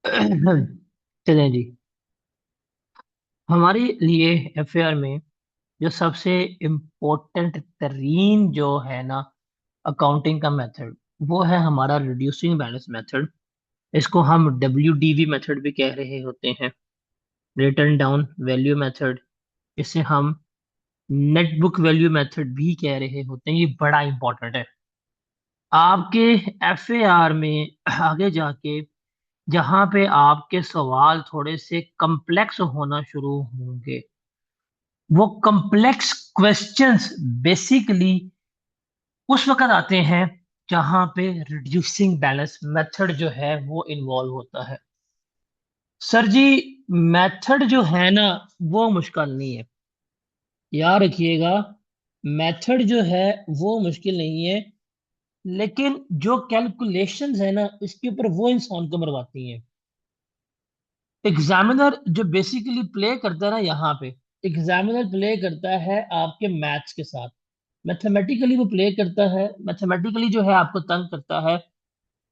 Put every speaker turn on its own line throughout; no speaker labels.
चलें जी। हमारे लिए एफएआर में जो सबसे इम्पोर्टेंट तरीन जो है ना अकाउंटिंग का मेथड, वो है हमारा रिड्यूसिंग बैलेंस मेथड। इसको हम WDV मेथड भी कह रहे होते हैं, रिटर्न डाउन वैल्यू मेथड। इसे हम नेट बुक वैल्यू मेथड भी कह रहे होते हैं। ये बड़ा इंपॉर्टेंट है आपके एफएआर में आगे जाके। जहां पे आपके सवाल थोड़े से कम्प्लेक्स होना शुरू होंगे, वो कम्प्लेक्स क्वेश्चंस बेसिकली उस वक्त आते हैं जहां पे रिड्यूसिंग बैलेंस मेथड जो है वो इन्वॉल्व होता है। सर जी, मेथड जो है ना वो मुश्किल नहीं है, याद रखिएगा। मेथड जो है वो मुश्किल नहीं है, लेकिन जो कैलकुलेशंस है ना इसके ऊपर वो इंसान को मरवाती हैं। एग्जामिनर जो बेसिकली प्ले करता है ना यहाँ पे, एग्जामिनर प्ले करता है आपके मैथ्स के साथ। मैथमेटिकली वो प्ले करता है, मैथमेटिकली जो है आपको तंग करता है।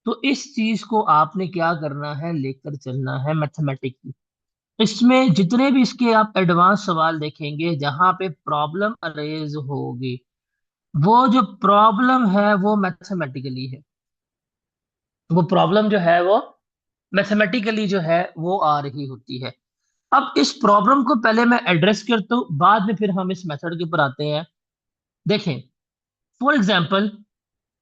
तो इस चीज को आपने क्या करना है, लेकर चलना है मैथमेटिक। इसमें जितने भी इसके आप एडवांस सवाल देखेंगे जहां पे प्रॉब्लम अरेज होगी, वो जो प्रॉब्लम है वो मैथमेटिकली है। वो प्रॉब्लम जो है वो मैथमेटिकली जो है वो आ रही होती है। अब इस प्रॉब्लम को पहले मैं एड्रेस करता हूँ, बाद में फिर हम इस मेथड के ऊपर आते हैं। देखें, फॉर एग्जाम्पल,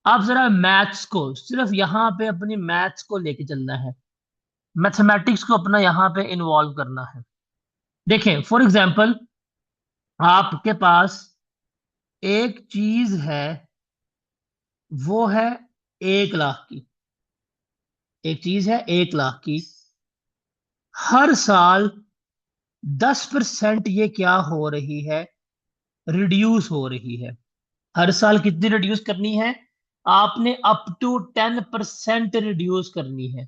आप जरा मैथ्स को सिर्फ यहाँ पे अपनी मैथ्स को लेके चलना है, मैथमेटिक्स को अपना यहाँ पे इन्वॉल्व करना है। देखें, फॉर एग्जाम्पल, आपके पास एक चीज है, वो है 1 लाख की। एक चीज है 1 लाख की। हर साल 10% ये क्या हो रही है, रिड्यूस हो रही है। हर साल कितनी रिड्यूस करनी है, आपने अप टू 10% रिड्यूस करनी है।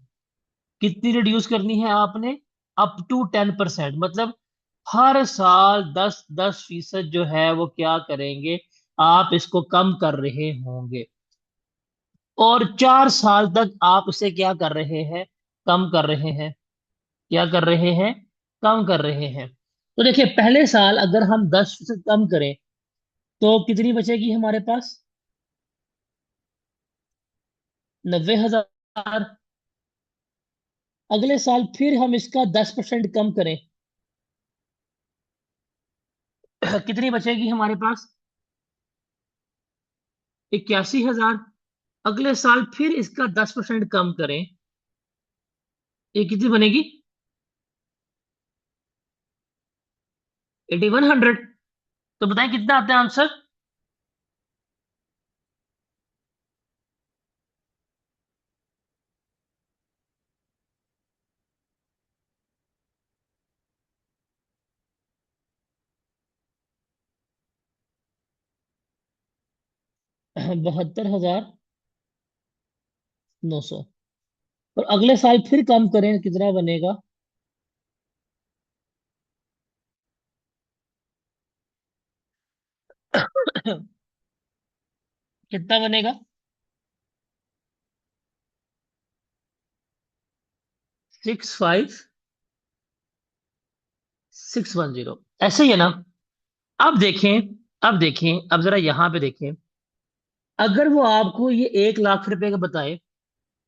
कितनी रिड्यूस करनी है आपने, अप टू 10%। मतलब हर साल 10-10% जो है वो क्या करेंगे, आप इसको कम कर रहे होंगे। और 4 साल तक आप इसे क्या कर रहे हैं, कम कर रहे हैं। क्या कर रहे हैं, कम कर रहे हैं। तो देखिए, पहले साल अगर हम 10% कम करें तो कितनी बचेगी हमारे पास, 90,000। अगले साल फिर हम इसका 10% कम करें, कितनी बचेगी हमारे पास, 81,000। अगले साल फिर इसका 10% कम करें, ये कितनी बनेगी, 8100। तो बताएं कितना आता है आंसर। 72,900। और अगले साल फिर कम करें, कितना बनेगा, कितना बनेगा, 65,610। ऐसे ही है ना। अब देखें, अब जरा यहां पे देखें। अगर वो आपको ये 1 लाख रुपए का बताए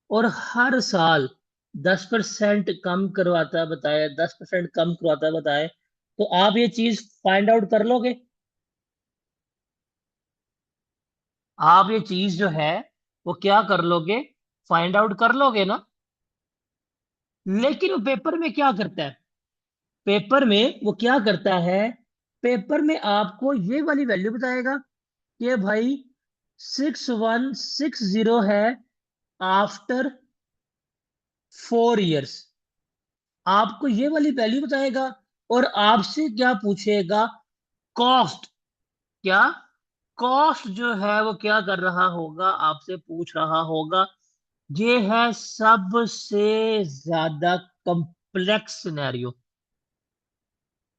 और हर साल 10% कम करवाता बताए, 10% कम करवाता बताए, तो आप ये चीज फाइंड आउट कर लोगे। आप ये चीज जो है वो क्या कर लोगे, फाइंड आउट कर लोगे ना। लेकिन वो पेपर में क्या करता है, पेपर में वो क्या करता है, पेपर में आपको ये वाली वैल्यू बताएगा कि भाई 6160 है आफ्टर 4 इयर्स। आपको ये वाली वैल्यू बताएगा और आपसे क्या पूछेगा, कॉस्ट। क्या, कॉस्ट जो है वो क्या कर रहा होगा, आपसे पूछ रहा होगा। ये है सबसे ज्यादा कॉम्प्लेक्स सिनेरियो।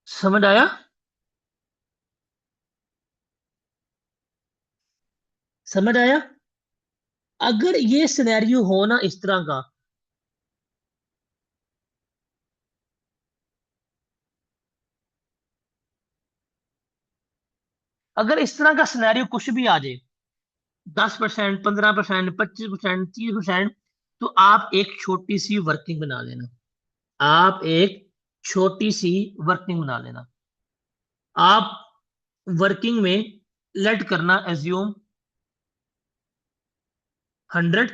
समझ आया, समझ आया। अगर ये सिनेरियो हो ना इस तरह का, अगर इस तरह का सिनेरियो कुछ भी आ जाए, 10%, 15%, 25%, 30%, तो आप एक छोटी सी वर्किंग बना लेना। आप एक छोटी सी वर्किंग बना लेना। आप वर्किंग में लेट करना एज्यूम 100।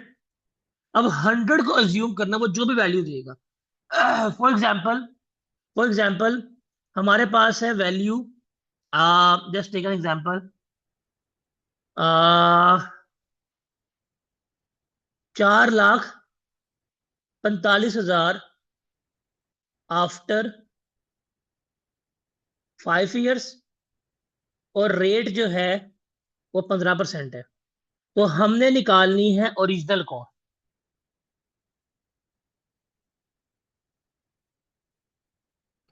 अब 100 को एज्यूम करना, वो जो भी वैल्यू देगा। फॉर एग्जाम्पल हमारे पास है value, just take an example, 4,45,000 after 5 years, और रेट जो है वो 15% है। तो हमने निकालनी है ओरिजिनल कॉस्ट।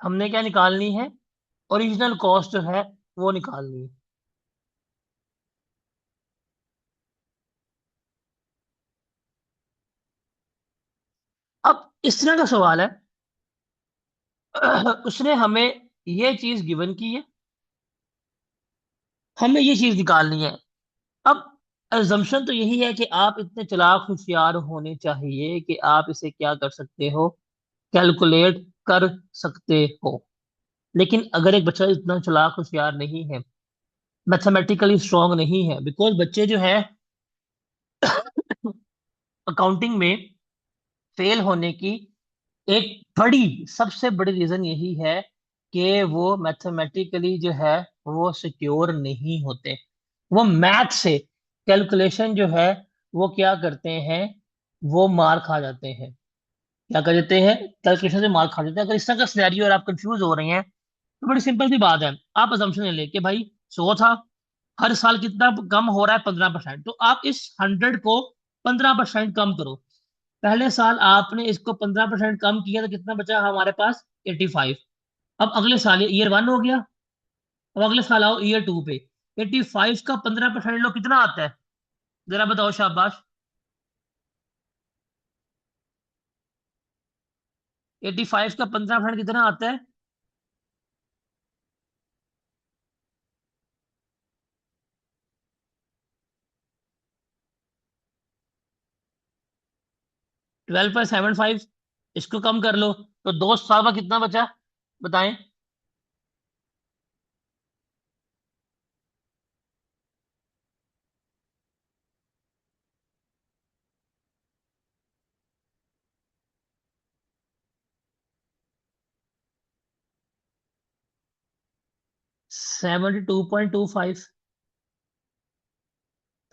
हमने क्या निकालनी है? ओरिजिनल कॉस्ट जो है वो निकालनी है। अब इस तरह का सवाल है। उसने हमें ये चीज गिवन की है, हमें ये चीज निकालनी है। अब अजम्पशन तो यही है कि आप इतने चालाक होशियार होने चाहिए कि आप इसे क्या कर सकते हो, कैलकुलेट कर सकते हो। लेकिन अगर एक बच्चा इतना चालाक होशियार नहीं है, मैथमेटिकली स्ट्रांग नहीं है, बिकॉज बच्चे जो है अकाउंटिंग में फेल होने की एक सबसे बड़ी रीजन यही है कि वो मैथमेटिकली जो है वो सिक्योर नहीं होते। वो मैथ से कैलकुलेशन जो है वो क्या करते हैं, वो मार खा जाते हैं। क्या कर देते हैं? कैलकुलेशन से मार खा जाते हैं। अगर इस तरह का सिनेरियो और आप कंफ्यूज हो रहे हैं, तो बड़ी सिंपल सी बात है। आप असम्पशन ले लें कि भाई 100 था, हर साल कितना कम हो रहा है? 15%। तो आप इस 100 को 15% कम करो। पहले साल आपने इसको 15% कम किया तो कितना बचा हमारे पास? 85। अब अगले साल ये ईयर 1 हो गया। अब अगले साल आओ ईयर 2 पे। 85 का 15% लो, कितना आता है? जरा बताओ, शाबाश। 85 का 15% कितना आता है? 12.75। इसको कम कर लो, तो 2 साल का कितना बचा? बताएं। 72.25।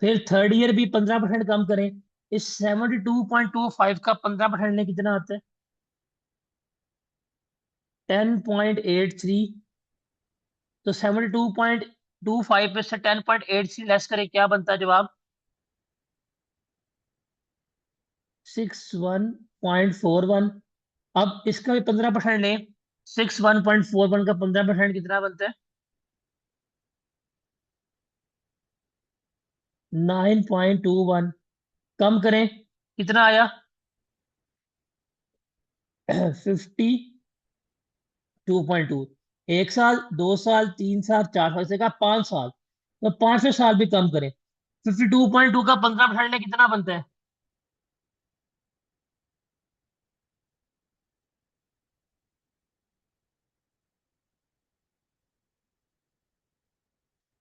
फिर थर्ड ईयर भी 15% कम करें। इस 72.25 का 15% ने कितना आता है? 10.83। तो 72.25 पे से 10.83 लेस करें, क्या बनता है जवाब? 61.41। अब इसका भी 15% लें। 61.41 का 15% कितना बनता है? 9.21। कम करें, कितना आया? 52.2। 1 साल, 2 साल, 3 साल, 4 साल से कहा 5 साल, तो 5वें साल भी कम करें। 52.2 का 15% कितना बनता है?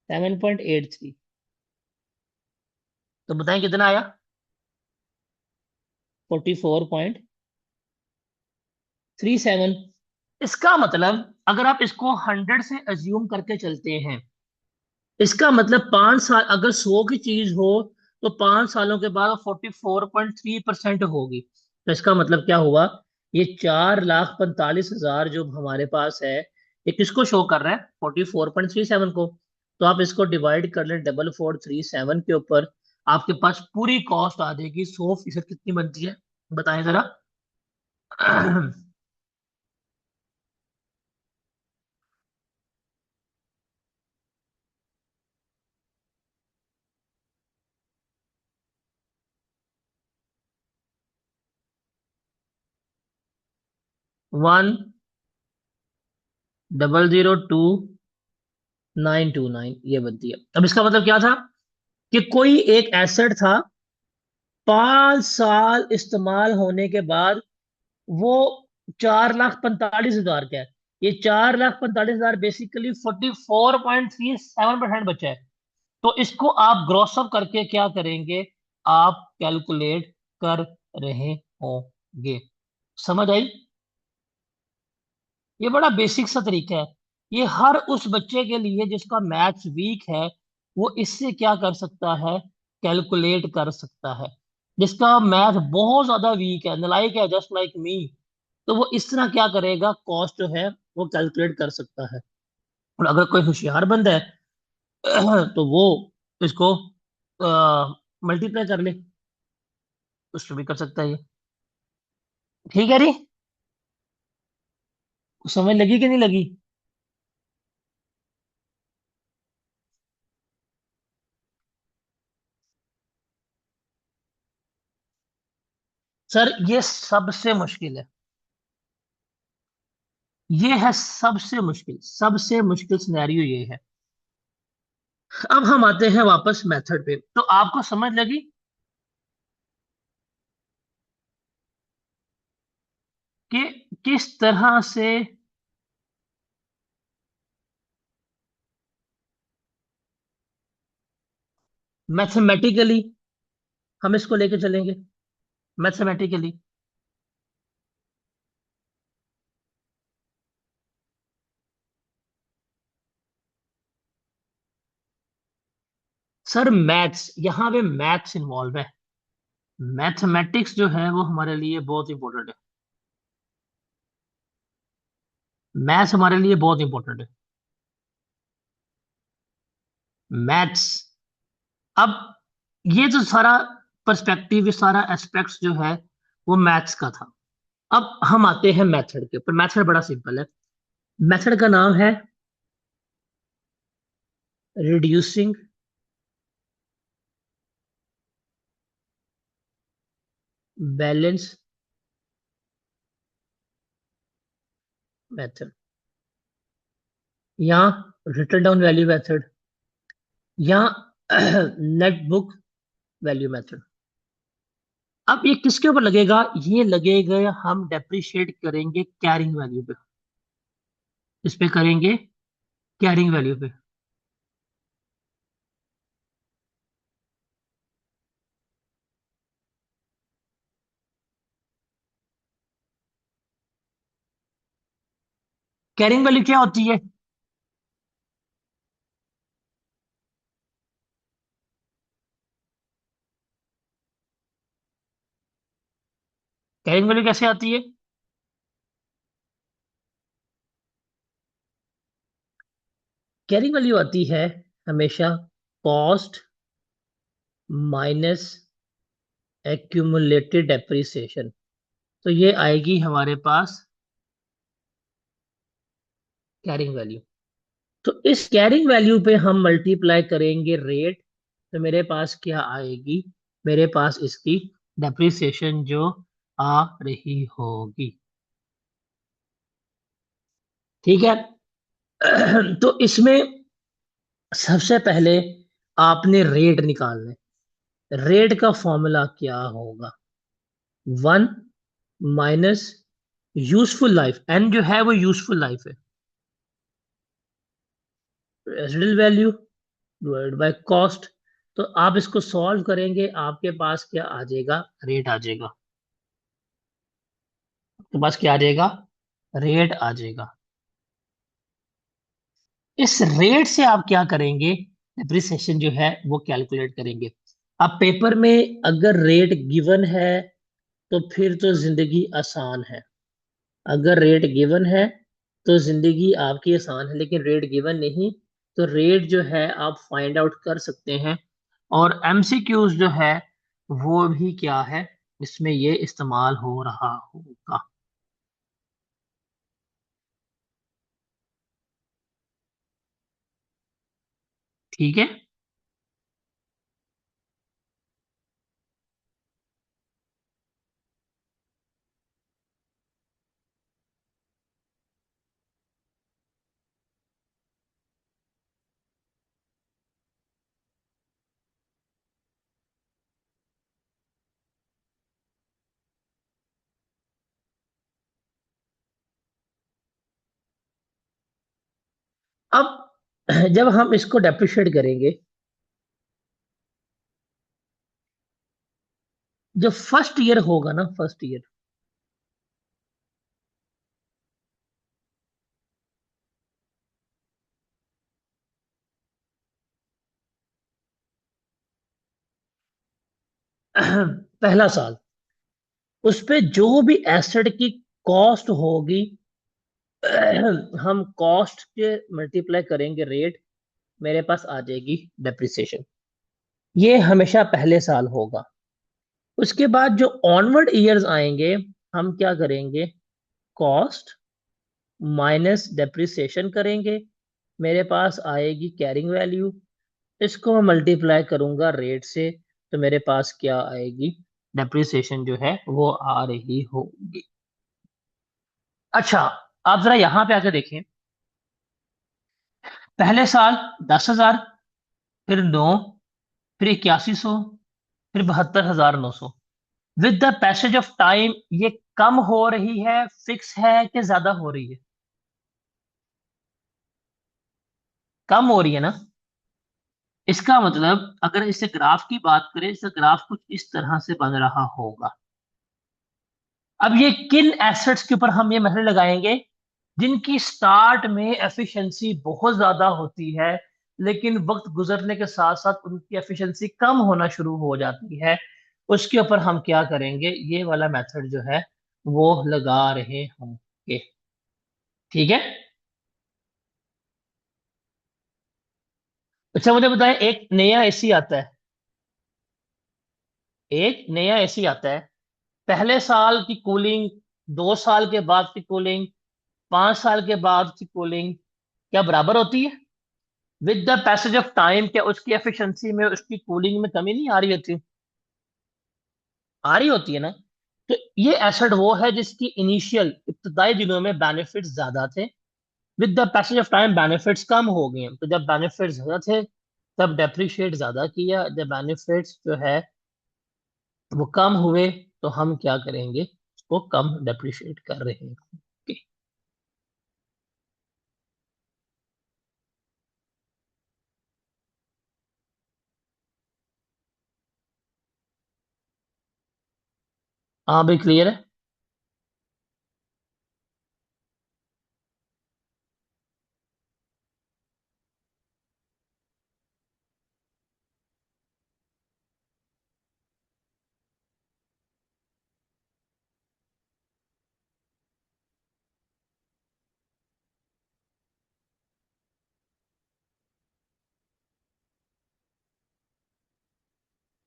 7.83। तो बताएं कितना आया? 44.37। इसका मतलब अगर आप इसको 100 से अज्यूम करके चलते हैं, इसका मतलब 5 साल, अगर 100 की चीज हो तो 5 सालों के बाद 44.3% होगी। तो इसका मतलब क्या हुआ? ये 4,45,000 जो हमारे पास है, ये किसको शो कर रहा है? 44.37 को। तो आप इसको डिवाइड कर लें 4437 के ऊपर, आपके पास पूरी कॉस्ट आ जाएगी। 100% कितनी बनती है, बताएं जरा। 1,002,999 929 ये बनती है। अब इसका मतलब क्या था कि कोई एक एसेट था, 5 साल इस्तेमाल होने के बाद वो 4,45,000 का है। ये 4,45,000 बेसिकली 44.37% बचा है। तो इसको आप ग्रॉस अप करके क्या करेंगे, आप कैलकुलेट कर रहे होंगे। समझ आई? ये बड़ा बेसिक सा तरीका है। ये हर उस बच्चे के लिए जिसका मैथ्स वीक है, वो इससे क्या कर सकता है, कैलकुलेट कर सकता है। जिसका मैथ बहुत ज्यादा वीक है, नालायक है, जस्ट लाइक मी, तो वो इस तरह क्या करेगा, कॉस्ट जो है वो कैलकुलेट कर सकता है। और अगर कोई होशियार बंदा है तो वो इसको मल्टीप्लाई कर ले, उसको भी कर सकता है ये। ठीक है री, समझ लगी कि नहीं लगी? सर ये सबसे मुश्किल है। ये है सबसे मुश्किल सिनेरियो ये है। अब हम आते हैं वापस मेथड पे, तो आपको समझ लगी कि किस तरह से मैथमेटिकली हम इसको लेके चलेंगे। मैथमेटिकली सर, मैथ्स यहाँ पे मैथ्स इन्वॉल्व है। मैथमेटिक्स जो है वो हमारे लिए बहुत इंपॉर्टेंट है। मैथ्स हमारे लिए बहुत इंपॉर्टेंट है। मैथ्स। अब ये जो सारा पर्सपेक्टिव, ये सारा एस्पेक्ट्स जो है वो मैथ्स का था। अब हम आते हैं मेथड के ऊपर। मेथड बड़ा सिंपल है। मेथड का नाम है रिड्यूसिंग बैलेंस मेथड, या रिटन डाउन वैल्यू मेथड, या नेट बुक वैल्यू मेथड। अब ये किसके ऊपर लगेगा, ये लगेगा, हम डेप्रिशिएट करेंगे कैरिंग वैल्यू पे। इस पे करेंगे कैरिंग वैल्यू पे। कैरिंग वैल्यू क्या होती है? कैरिंग वैल्यू कैसे आती है? कैरिंग वैल्यू आती है हमेशा कॉस्ट माइनस एक्यूमुलेटेड डेप्रिसिएशन। तो ये आएगी हमारे पास कैरिंग वैल्यू। तो इस कैरिंग वैल्यू पे हम मल्टीप्लाई करेंगे रेट। तो मेरे पास क्या आएगी, मेरे पास इसकी डेप्रिसिएशन जो आ रही होगी। ठीक है। तो इसमें सबसे पहले आपने रेट निकालना है। रेट का फॉर्मूला क्या होगा, 1 यूजफुल लाइफ, एन जो है वो यूजफुल लाइफ है, residual value divide by cost. तो आप इसको सॉल्व करेंगे, आपके पास क्या आ जाएगा, रेट आ जाएगा। आपके पास क्या आ जाएगा, रेट आ जाएगा। इस रेट से आप क्या करेंगे, डिप्रिसिएशन जो है वो कैलकुलेट करेंगे। अब पेपर में अगर रेट गिवन है तो फिर तो जिंदगी आसान है। अगर रेट गिवन है तो जिंदगी आपकी आसान है, लेकिन रेट गिवन नहीं, तो रेट जो है आप फाइंड आउट कर सकते हैं। और एमसीक्यूज जो है वो भी क्या है, इसमें ये इस्तेमाल हो रहा होगा। ठीक है। अब जब हम इसको डेप्रिशिएट करेंगे, जो फर्स्ट ईयर होगा ना, फर्स्ट ईयर, पहला साल, उस पे जो भी एसेट की कॉस्ट होगी, हम कॉस्ट के मल्टीप्लाई करेंगे रेट, मेरे पास आ जाएगी डेप्रिसिएशन। ये हमेशा पहले साल होगा। उसके बाद जो ऑनवर्ड ईयर्स आएंगे, हम क्या करेंगे, कॉस्ट माइनस डेप्रिसिएशन करेंगे, मेरे पास आएगी कैरिंग वैल्यू, इसको मैं मल्टीप्लाई करूंगा रेट से, तो मेरे पास क्या आएगी, डेप्रिसिएशन जो है वो आ रही होगी। अच्छा, आप जरा यहां पे आके देखें, पहले साल 10,000, फिर 9, फिर 8100, फिर 72,900। With the passage of time ये कम हो रही है, फिक्स है कि ज्यादा हो रही है? कम हो रही है ना। इसका मतलब अगर इसे ग्राफ की बात करें, इसका ग्राफ कुछ इस तरह से बन रहा होगा। अब ये किन एसेट्स के ऊपर हम ये मेथड लगाएंगे, जिनकी स्टार्ट में एफिशिएंसी बहुत ज्यादा होती है, लेकिन वक्त गुजरने के साथ साथ उनकी एफिशिएंसी कम होना शुरू हो जाती है, उसके ऊपर हम क्या करेंगे, ये वाला मेथड जो है वो लगा रहे होंगे। ठीक है। अच्छा मुझे बताएं, एक नया एसी आता है, एक नया एसी आता है, पहले साल की कूलिंग, 2 साल के बाद की कूलिंग, 5 साल के बाद की कूलिंग क्या बराबर होती है? With the passage of time क्या उसकी एफिशिएंसी में, उसकी कूलिंग में कमी नहीं आ रही होती? आ रही होती है ना। तो ये एसेट वो है जिसकी इनिशियल इब्तदाई दिनों में बेनिफिट्स ज्यादा थे, with the passage of time benefits कम हो गए हैं। तो जब बेनिफिट्स ज्यादा थे तब डेप्रिशिएट ज्यादा किया, जब बेनिफिट्स जो है वो कम हुए तो हम क्या करेंगे, उसको कम डेप्रिशिएट कर रहे हैं। Okay. हाँ भाई, क्लियर है।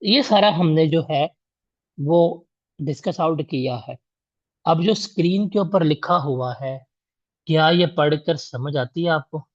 ये सारा हमने जो है वो डिस्कस आउट किया है। अब जो स्क्रीन के ऊपर लिखा हुआ है, क्या ये पढ़कर समझ आती है आपको?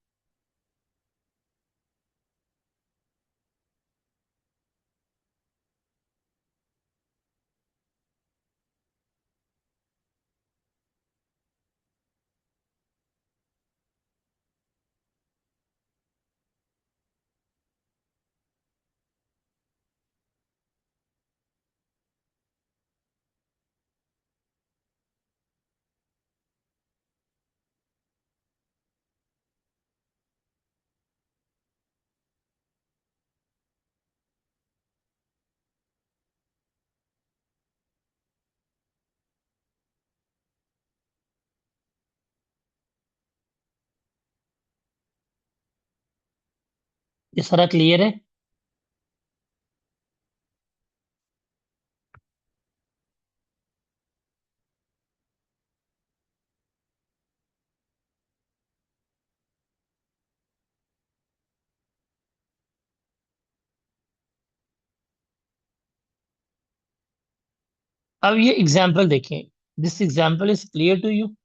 ये सारा क्लियर है। अब ये एग्जाम्पल देखें, this example is clear to you?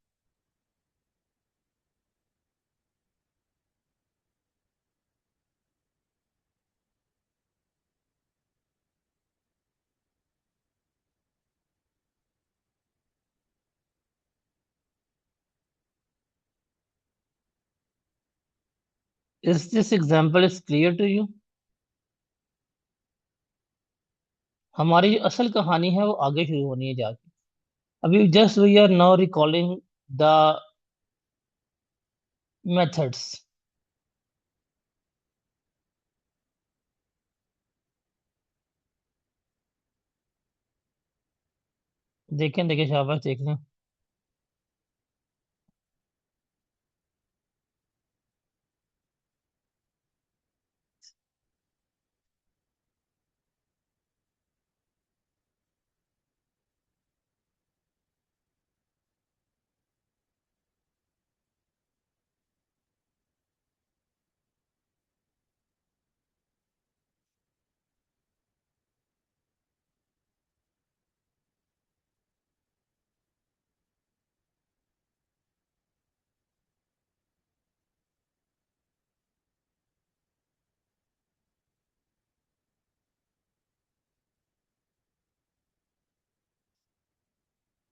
Is this example is clear to you? हमारी जो असल कहानी है वो आगे शुरू होनी है जाके। अभी just we are now recalling the methods. देखें देखें, शाबाश, देख लें।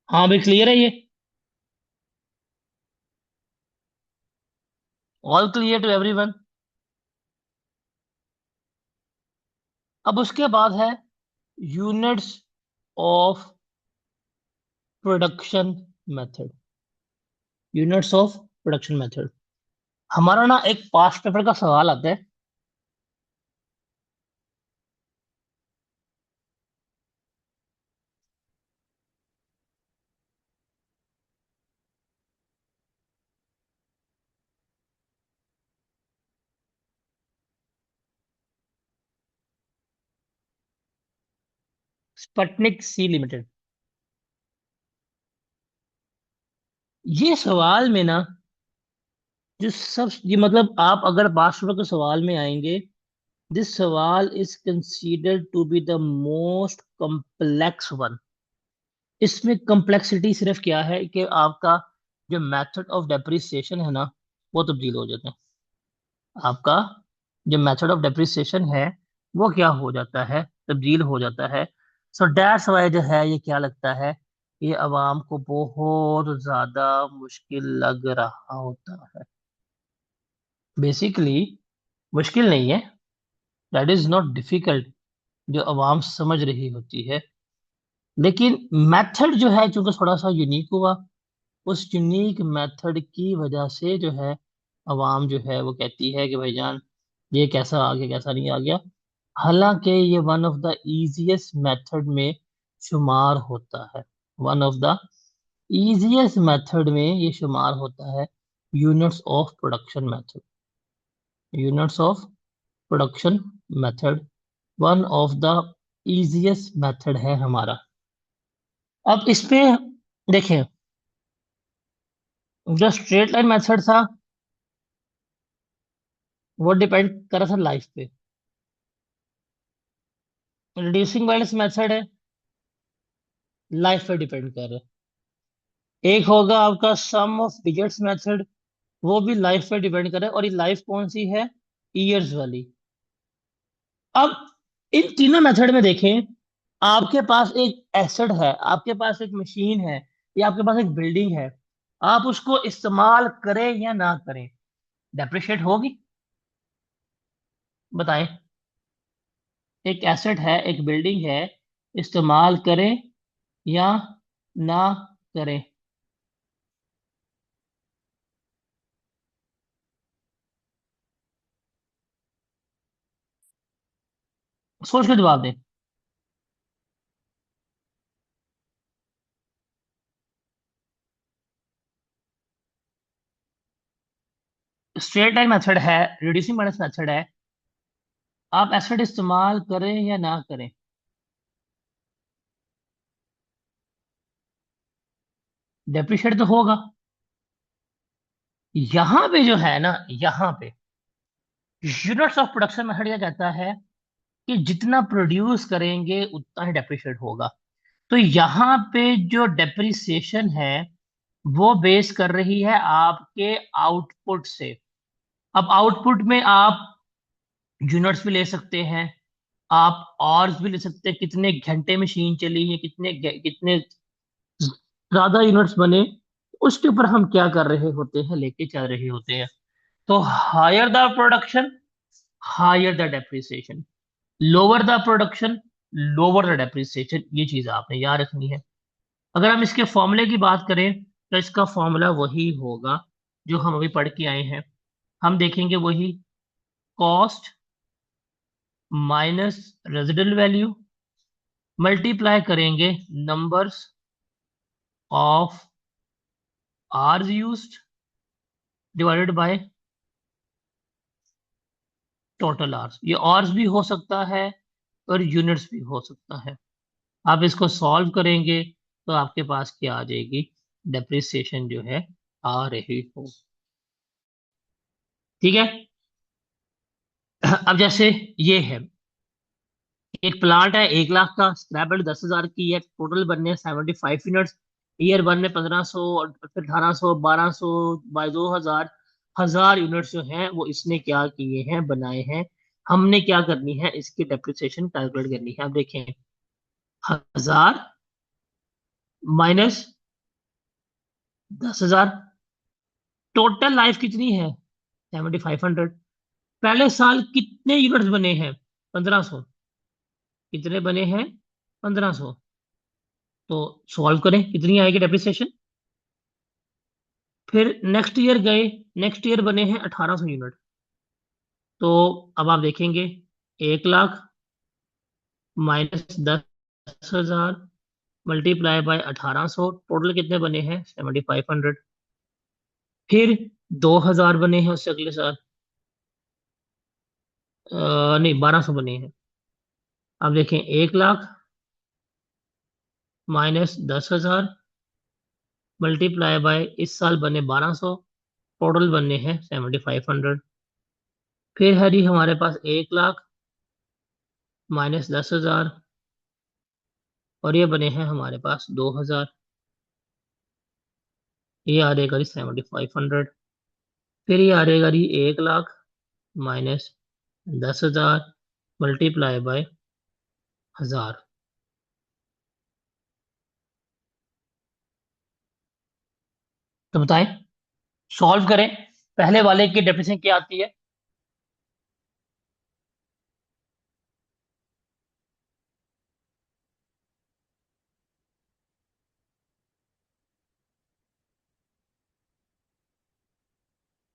हाँ भाई, क्लियर है ये। All clear to everyone. अब उसके बाद है units of production method. Units of production method, हमारा ना एक पास्ट पेपर का सवाल आता है। Sputnik C limited. ये सवाल में ना, जिस सब ये मतलब आप अगर पास्ट पेपर के सवाल में आएंगे, दिस सवाल is considered to be the most complex one. इसमें कॉम्प्लेक्सिटी सिर्फ क्या है कि आपका जो मेथड ऑफ डेप्रिसिएशन है ना, वो तब्दील हो जाता है। आपका जो मेथड ऑफ डेप्रिसिएशन है वो क्या हो जाता है, तब्दील हो जाता है। सो दैट्स वाई जो है ये क्या लगता है, ये अवाम को बहुत ज्यादा मुश्किल लग रहा होता है। बेसिकली मुश्किल नहीं है, दैट इज नॉट डिफिकल्ट, जो अवाम समझ रही होती है। लेकिन मेथड जो है चूंकि थोड़ा सा यूनिक हुआ, उस यूनिक मेथड की वजह से जो है अवाम जो है वो कहती है कि भाईजान ये कैसा आ गया, कैसा नहीं आ गया। हालांकि ये one of the easiest method में शुमार होता है। One of the easiest method में ये शुमार होता है। Units of production method. Units of production method one of the easiest method है हमारा। अब इस पे देखें, जो स्ट्रेट लाइन मेथड था वो डिपेंड कर रहा था लाइफ पे। रिड्यूसिंग वायलेंस मेथड है, लाइफ पे डिपेंड कर रहा है। एक होगा आपका सम ऑफ डिजिट्स मेथड, वो भी लाइफ पे डिपेंड कर रहा है, और ये लाइफ कौन सी है, ईयर्स वाली। अब इन तीनों मेथड में देखें, आपके पास एक एसेट है, आपके पास एक मशीन है, या आपके पास एक बिल्डिंग है। आप उसको इस्तेमाल करें या ना करें, डेप्रिशिएट होगी। बताएं। एक एसेट है, एक बिल्डिंग है, इस्तेमाल करें या ना करें। सोच के जवाब दें। स्ट्रेट लाइन मेथड है, रिड्यूसिंग माइनस मेथड है। आप एसिड इस्तेमाल करें या ना करें, डेप्रिशिएट तो होगा। यहां पे जो है ना, यहां पे यूनिट्स ऑफ प्रोडक्शन मेथड क्या कहता है कि जितना प्रोड्यूस करेंगे उतना ही डेप्रिशिएट होगा। तो यहाँ पे जो डेप्रिसिएशन है वो बेस कर रही है आपके आउटपुट से। अब आउटपुट में आप यूनिट्स भी ले सकते हैं, आप आवर्स भी ले सकते हैं, कितने घंटे मशीन चली है, कितने ज्यादा यूनिट्स बने, उसके ऊपर हम क्या कर रहे होते हैं, लेके चल रहे होते हैं। तो higher the production, higher the depreciation. Lower the production, lower the depreciation. ये चीज आपने याद रखनी है। अगर हम इसके फॉर्मूले की बात करें तो इसका फॉर्मूला वही होगा जो हम अभी पढ़ के आए हैं। हम देखेंगे वही, cost minus residual value, multiply करेंगे numbers, of hours used divided by total hours. ये आवर्स भी हो सकता है और यूनिट्स भी हो सकता है। आप इसको सॉल्व करेंगे तो आपके पास क्या आ जाएगी, डेप्रिसिएशन जो है आ रही हो। ठीक है। अब जैसे ये है, एक प्लांट है 1 लाख का, स्क्रैप वैल्यू 10,000 की है, टोटल बनने 75 यूनिट्स, ईयर वन में 1500, फिर 1800, 1200 बाय 2000, 1000 यूनिट्स जो हैं वो इसने क्या किए हैं, बनाए हैं। हमने क्या करनी है, इसकी डेप्रिसिएशन कैलकुलेट करनी है। अब देखें, 1000 माइनस 10,000, टोटल लाइफ कितनी है, 7500। पहले साल कितने यूनिट्स बने हैं, 1500। कितने बने हैं, 1500। तो सॉल्व करें कितनी आएगी डेप्रिसिएशन। फिर नेक्स्ट ईयर गए, नेक्स्ट ईयर बने हैं 1800 यूनिट। तो अब आप देखेंगे, 1 lakh minus 10,000 multiply by 1800, total कितने बने हैं, 7500। फिर 2000 बने हैं उससे अगले साल, नहीं 1200 बने हैं। अब देखें, 1 लाख माइनस 10,000 मल्टीप्लाई बाय इस साल बने 1200, टोटल बनने हैं 7500। फिर है जी हमारे पास 1 लाख माइनस 10,000, और ये बने हैं हमारे पास 2000, ये आ जाएगा जी 7500। फिर ये आ जाएगा जी 1 लाख माइनस 10,000 मल्टीप्लाई बाय 1000। तो बताएं, सॉल्व करें, पहले वाले की डेफिनेशन क्या आती है।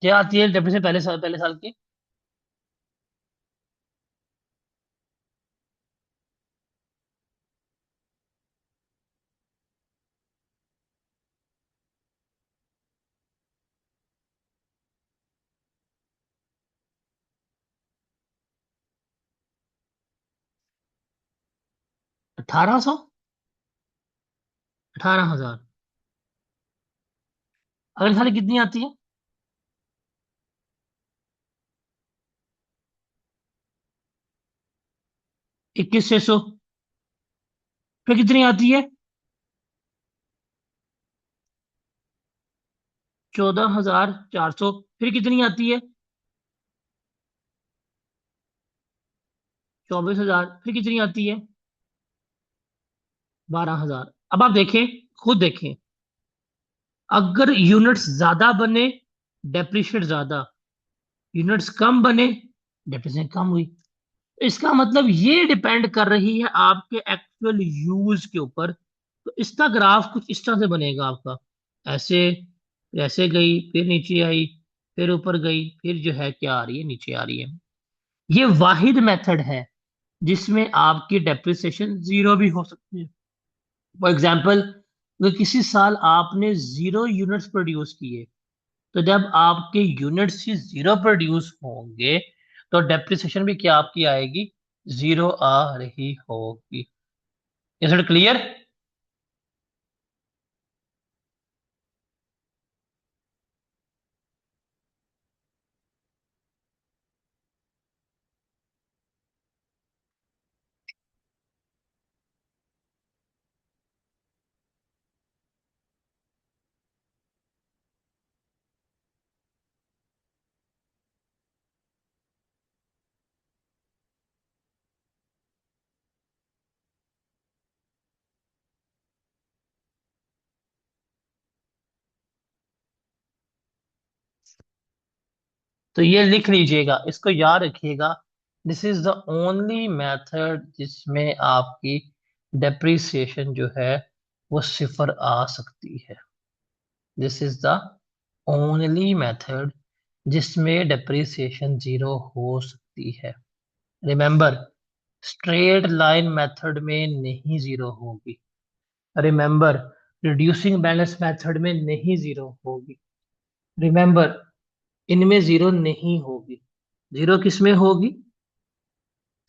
क्या आती है डेफिनेशन पहले साल की। अठारह सौ, 18,000। अगले साल की कितनी आती है, 21,600। फिर कितनी आती है, 14,400। फिर कितनी आती है, 24,000। फिर कितनी आती है, 12,000। अब आप देखें, खुद देखें, अगर यूनिट्स ज्यादा बने, डेप्रिशिएट ज्यादा, यूनिट्स कम बने, डेप्रिसिएशन कम हुई। इसका मतलब ये डिपेंड कर रही है आपके एक्चुअल यूज के ऊपर। तो इसका ग्राफ कुछ इस तरह से बनेगा आपका, ऐसे, फिर ऐसे गई, फिर नीचे आई, फिर ऊपर गई, फिर जो है क्या आ रही है, नीचे आ रही है। ये वाहिद मेथड है जिसमें आपकी डेप्रिसिएशन जीरो भी हो सकती है। फॉर एग्जाम्पल, अगर किसी साल आपने 0 यूनिट्स प्रोड्यूस किए, तो जब आपके यूनिट्स ही 0 प्रोड्यूस होंगे, तो डेप्रिसिएशन भी क्या आपकी आएगी, 0 आ रही होगी। Is it clear. तो ये लिख लीजिएगा, इसको याद रखिएगा। This is the only method जिसमें आपकी डेप्रिसिएशन जो है वो सिफर आ सकती है। This is the only method जिसमें डेप्रिसिएशन जीरो हो सकती है। रिमेंबर, स्ट्रेट लाइन मेथड में नहीं जीरो होगी। रिमेंबर, रिड्यूसिंग बैलेंस मेथड में नहीं जीरो होगी। रिमेंबर, इनमें जीरो नहीं होगी। जीरो किस में होगी?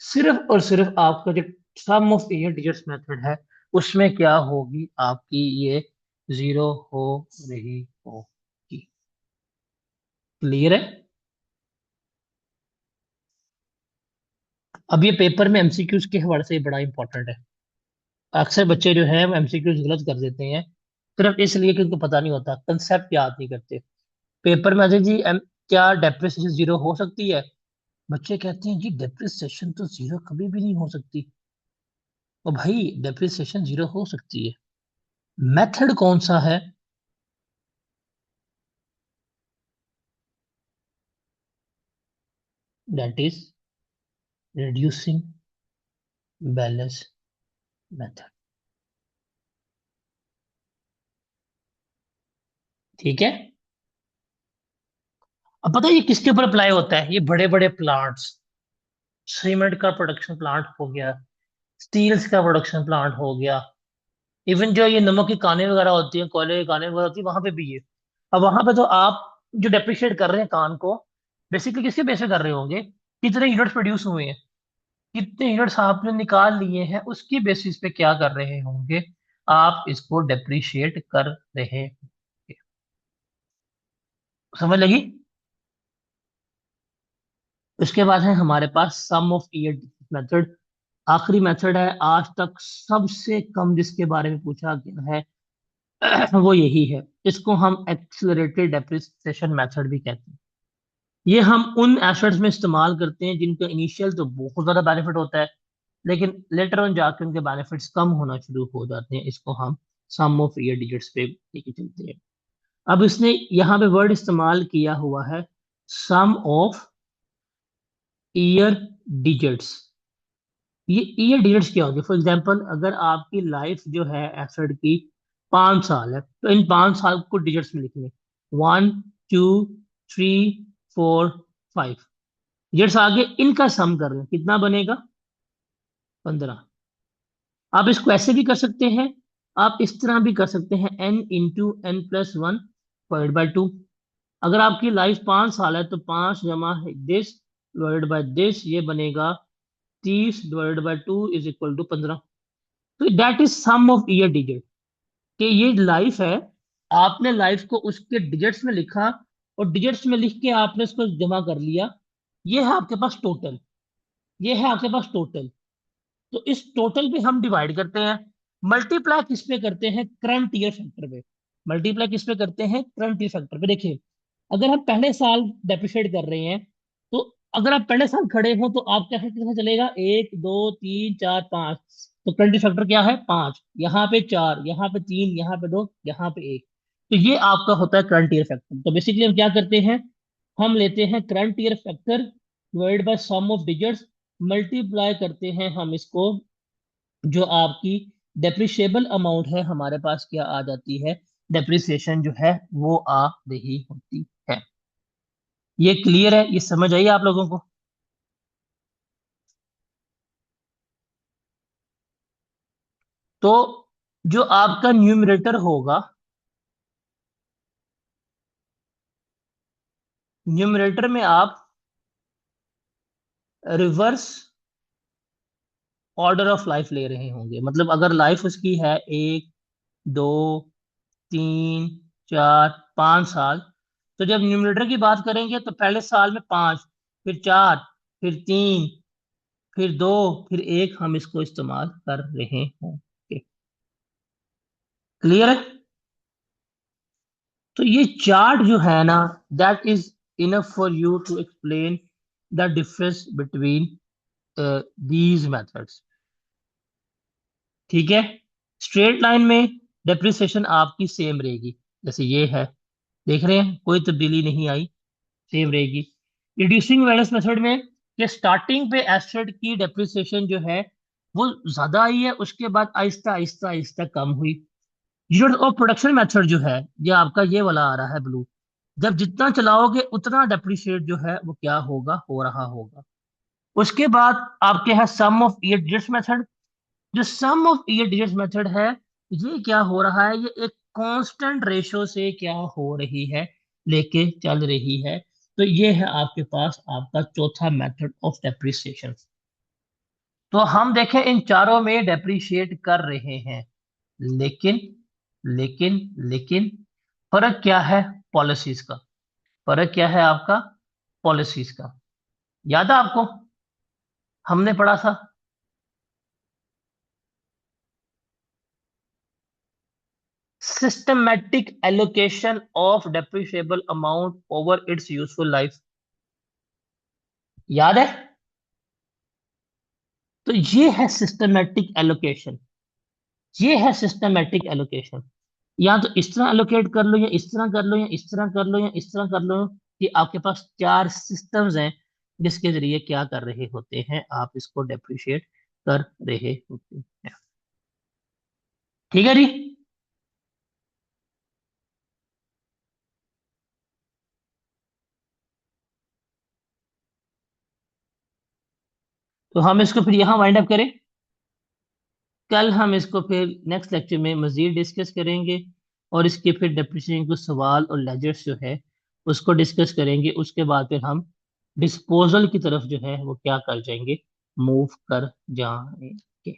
सिर्फ और सिर्फ आपका जो सम ऑफ ईयर डिजिट्स मेथड है उसमें क्या होगी आपकी, ये जीरो हो रही होगी। क्लियर है? अब ये पेपर में एमसीक्यूज के हवाले से ये बड़ा इंपॉर्टेंट है। अक्सर बच्चे जो है वो एमसीक्यूज गलत कर देते हैं, सिर्फ इसलिए कि उनको पता नहीं होता, कंसेप्ट याद नहीं करते। पेपर में अजय जी क्या डेप्रिसिएशन जीरो हो सकती है? बच्चे कहते हैं जी डेप्रिसिएशन तो जीरो कभी भी नहीं हो सकती। और भाई डेप्रिसिएशन जीरो हो सकती है। मेथड कौन सा है? That is reducing balance method. ठीक है। अब पता है ये किसके ऊपर अप्लाई होता है? ये बड़े बड़े प्लांट्स, सीमेंट का प्रोडक्शन प्लांट हो गया, स्टील्स का प्रोडक्शन प्लांट हो गया, इवन जो ये नमक की कानें वगैरह होती हैं, कोयले की कानें वगैरह होती है, वहां पे भी ये। अब वहां पे तो आप जो डेप्रिशिएट कर रहे हैं कान को, बेसिकली किसके बेस पे कर रहे होंगे? कितने यूनिट्स प्रोड्यूस हुए हैं, कितने यूनिट्स आपने निकाल लिए हैं, उसकी बेसिस पे क्या कर रहे होंगे, आप इसको डेप्रिशिएट कर रहे होंगे। समझ लगी? उसके बाद है हमारे पास सम ऑफ ईयर मेथड। आखिरी मेथड है, आज तक सबसे कम जिसके बारे में पूछा गया है वो यही है। इसको हम एक्सेलरेटेड डेप्रिसिएशन मेथड भी कहते हैं। ये हम उन एसेट्स में इस्तेमाल करते हैं जिनका इनिशियल तो बहुत ज्यादा बेनिफिट होता है, लेकिन लेटर ऑन जाके उनके बेनिफिट्स कम होना शुरू हो जाते हैं। इसको हम सम ऑफ ईयर डिजिट्स पे लेके चलते हैं। अब इसने यहाँ पे वर्ड इस्तेमाल किया हुआ है सम ऑफ ईयर डिजिट्स। ये ईयर डिजिट्स क्या होगी? फॉर एग्जांपल अगर आपकी लाइफ जो है एसेट की 5 साल है, तो इन 5 साल को डिजिट्स में लिखेंगे। 1, 2, 3, 4, 5। डिजिट्स आगे इनका सम कर रहे हैं, कितना बनेगा? 15। आप इसको ऐसे भी कर सकते हैं, आप इस तरह भी कर सकते हैं, n × n+1 /2। अगर आपकी लाइफ 5 साल है तो 5 - दिस डिवाइडेड बाय दिस, ये बनेगा 30/2 = 15। तो that is sum of year digit. कि ये लाइफ है, आपने लाइफ को उसके डिजिट्स में लिखा और डिजिट्स में लिख के आपने उसको जमा कर लिया। ये है आपके पास टोटल, ये है आपके पास टोटल। तो इस टोटल पे हम डिवाइड करते हैं, मल्टीप्लाई किस पे करते हैं? करंट ईयर फैक्टर पे। मल्टीप्लाई किस पे करते हैं? करंट ईयर फैक्टर पे। देखिए, अगर हम पहले साल डेप्रिशिएट कर रहे हैं, तो अगर आप पहले साल खड़े हो तो आपका कितना चलेगा? 1, 2, 3, 4, 5। तो करंट फैक्टर क्या है? 5। यहाँ पे 4, यहाँ पे 3, यहाँ पे 2, यहाँ पे 1। तो ये आपका होता है करंट ईयर फैक्टर। तो बेसिकली हम क्या करते हैं? हम लेते हैं current year factor divide by sum of digits, multiply करते हैं हम इसको, जो आपकी डेप्रिशिएबल अमाउंट है हमारे पास क्या आ जाती है? डेप्रिसिएशन जो है वो आ रही होती है। ये क्लियर है? ये समझ आई आप लोगों को? तो जो आपका न्यूमरेटर होगा, न्यूमरेटर में आप रिवर्स ऑर्डर ऑफ लाइफ ले रहे होंगे। मतलब अगर लाइफ उसकी है 1, 2, 3, 4, 5 साल, तो जब न्यूमरेटर की बात करेंगे तो पहले साल में 5, फिर 4, फिर 3, फिर 2, फिर 1 हम इसको इस्तेमाल कर रहे होंगे। क्लियर है? तो ये चार्ट जो है ना, that is enough for you to explain the difference between these methods. ठीक है। स्ट्रेट लाइन में डेप्रिसिएशन आपकी सेम रहेगी, जैसे ये है, देख रहे हैं कोई तब्दीली नहीं आई, सेम रहेगी। रिड्यूसिंग बैलेंस मेथड में कि स्टार्टिंग पे एसेट की डेप्रिसिएशन जो है वो ज्यादा आई है, उसके बाद आहिस्ता आहिस्ता आहिस्ता कम हुई। यूनिट ऑफ प्रोडक्शन मेथड जो है, ये आपका ये वाला आ रहा है ब्लू, जब जितना चलाओगे उतना डेप्रिशिएट जो है वो क्या होगा? हो रहा होगा। उसके बाद आपके है सम ऑफ ईयर डिजिट्स मेथड। जो सम ऑफ ईयर डिजिट्स मेथड है, ये क्या हो रहा है, ये एक कांस्टेंट रेशो से क्या हो रही है, लेके चल रही है। तो ये है आपके पास आपका चौथा मेथड ऑफ डेप्रिसिएशन। तो हम देखें इन चारों में डेप्रिशिएट कर रहे हैं, लेकिन लेकिन लेकिन फर्क क्या है पॉलिसीज का, फर्क क्या है आपका पॉलिसीज का। याद है आपको, हमने पढ़ा था systematic allocation of depreciable amount over it's useful life, याद है। तो ये है सिस्टमैटिक एलोकेशन, ये है सिस्टमैटिक एलोकेशन। या तो इस तरह एलोकेट कर लो, या इस तरह कर लो, या इस तरह कर लो, या इस तरह कर लो। कि आपके पास चार सिस्टम्स हैं जिसके जरिए क्या कर रहे होते हैं, आप इसको डेप्रिशिएट कर रहे होते हैं। ठीक है जी। तो हम इसको फिर यहाँ वाइंड अप करें। कल हम इसको फिर नेक्स्ट लेक्चर में मजीद डिस्कस करेंगे, और इसके फिर डेप्रिसिएशन के सवाल और लेजर्स जो है उसको डिस्कस करेंगे। उसके बाद फिर हम डिस्पोजल की तरफ जो है वो क्या कर जाएंगे, मूव कर जाएंगे।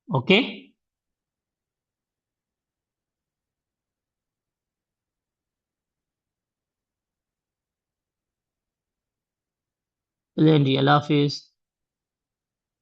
ओके। चलिए जी, अल्लाह हाफिज।